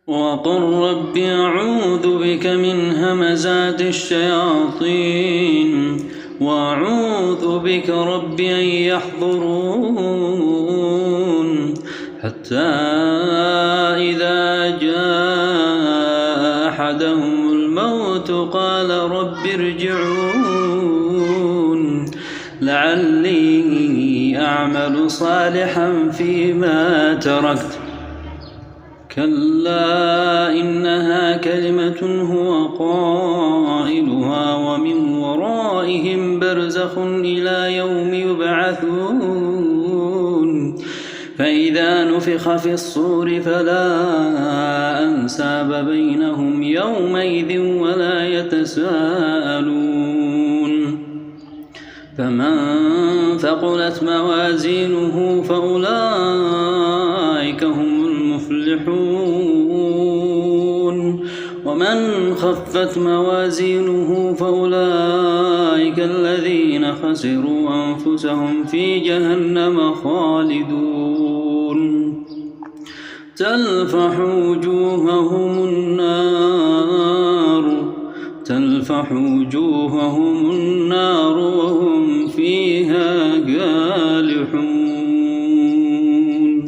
وقل رب أعوذ بك من همزات الشياطين وأعوذ بك رب أن يحضرون حتى إذا جاء أحدهم الموت قال رب ارجعون لعلي أعمل صالحا فيما تركت كلا إنها كلمة هو قائلها ومن ورائهم برزخ إلى يوم يبعثون فإذا نفخ في الصور فلا أنساب بينهم يومئذ ولا يتساءلون فمن ثقلت موازينه فأولئك هم المفلحون ومن خفت موازينه فأولئك الذين خسروا أنفسهم في جهنم خالدون تلفح وجوههم النار وهم فيها كالحون